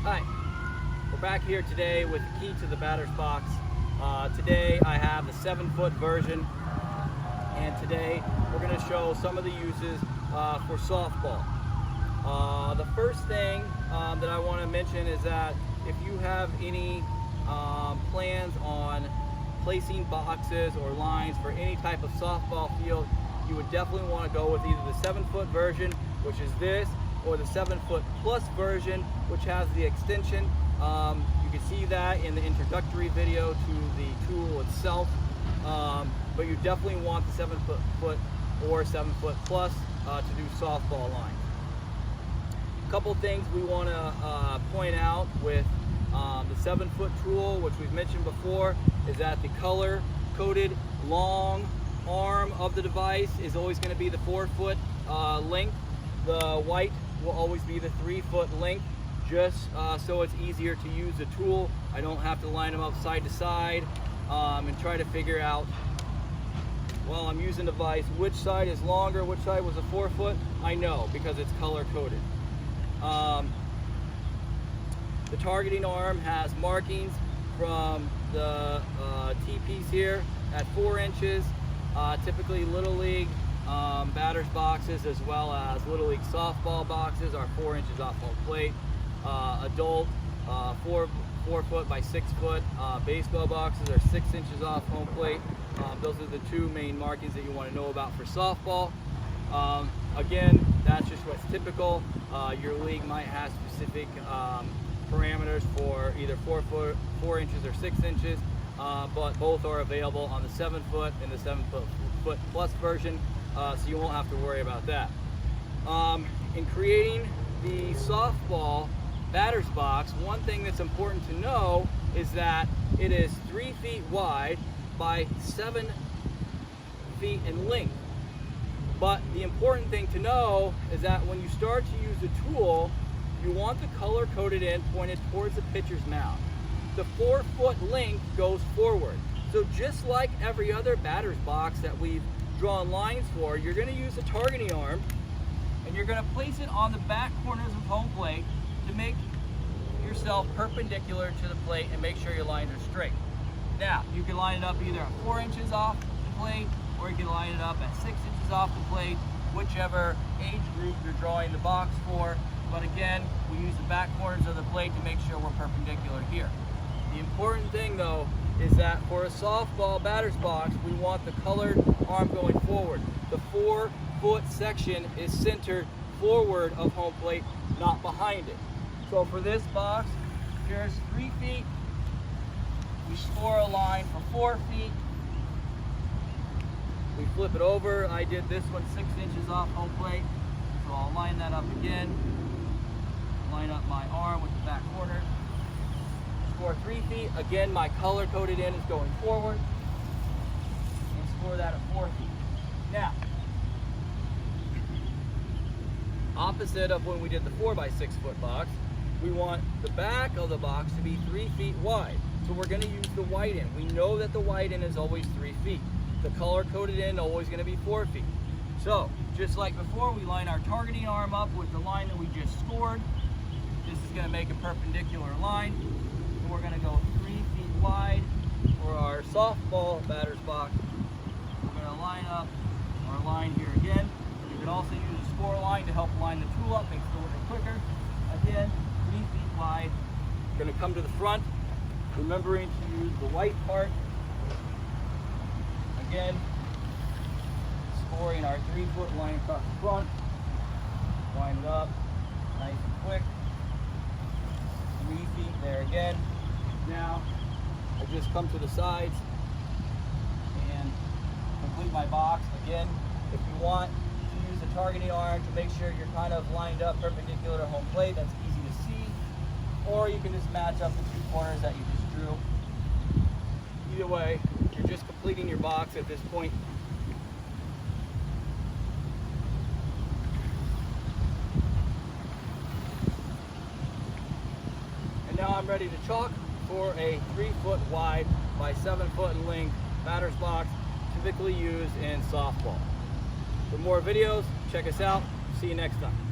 Hi, we're back here today with the key to the batter's box. Today I have the 7-foot version, and today we're going to show some of the uses for softball. The first thing that I want to mention is that if you have any plans on placing boxes or lines for any type of softball field, you would definitely want to go with either the 7-foot version, which is this, or the 7-foot plus version, which has the extension. You can see that in the introductory video to the tool itself, but you definitely want the 7-foot or 7-foot plus to do softball lines. A couple things we want to point out with the 7-foot tool, which we've mentioned before, is that the color-coded long arm of the device is always going to be the 4-foot length. The white will always be the 3-foot length, just so it's easier to use the tool. I don't have to line them up side to side and try to figure out, while I'm using the device, which side is longer, which side was a 4-foot. I know because it's color-coded. The targeting arm has markings from the T-piece here at 4 inches. Typically Little League batter's boxes as well as Little League softball boxes are 4 inches off home plate. Adult 4 foot by 6 foot baseball boxes are 6 inches off home plate. Those are the two main markings that you want to know about for softball. Again, that's just what's typical. Your league might have specific parameters for either 4 inches or 6 inches, but both are available on the 7-foot and the 7-foot plus version, so you won't have to worry about that. In creating the softball batter's box, one thing that's important to know is that it is 3 feet wide by 7 feet in length. But the important thing to know is that when you start to use the tool, you want the color-coded end pointed towards the pitcher's mound. The 4-foot length goes forward. So just like every other batter's box that we've drawn lines for, you're going to use a targeting arm, and you're going to place it on the back corners of home plate to make yourself perpendicular to the plate and make sure your lines are straight. Now, you can line it up either at 4 inches off the plate, or you can line it up at 6 inches off the plate, whichever age group you're drawing the box for. But again, we use the back corners of the plate to make sure we're perpendicular here. The important thing though is that for a softball batter's box, we want the colored arm going forward. The 4-foot section is centered forward of home plate, not behind it. So for this box, here's 3 feet. We score a line for 4 feet. We flip it over. I did this one 6 inches off home plate. So I'll line that up again. Line up my arm with the back corner. Score 3 feet. Again, my color-coded end is going forward. And score that at 4 feet. Now, opposite of when we did the 4 by 6 foot box, we want the back of the box to be 3 feet wide. So we're going to use the white end. We know that the white end is always 3 feet. The color-coded end always going to be 4 feet. So, just like before, we line our targeting arm up with the line that we just scored. This is going to make a perpendicular line. So we're going to go 3 feet wide for our softball batter's box. We're going to line up our line here again. You can also use a score line to help line the tool up, make it a little bit quicker. Again, 3 feet wide. We're going to come to the front, remembering to use the white part. Again, scoring our 3-foot line across the front. Line it up, nice and quick. 3 feet there again. Now, I just come to the sides and complete my box. Again, if you want to use the targeting arm to make sure you're kind of lined up perpendicular to home plate, that's easy to see. Or you can just match up the 2 corners that you just drew. Either way, you're just completing your box at this point. And now I'm ready to chalk for a 3-foot wide by 7-foot in length batter's box, typically used in softball. For more videos, check us out. See you next time.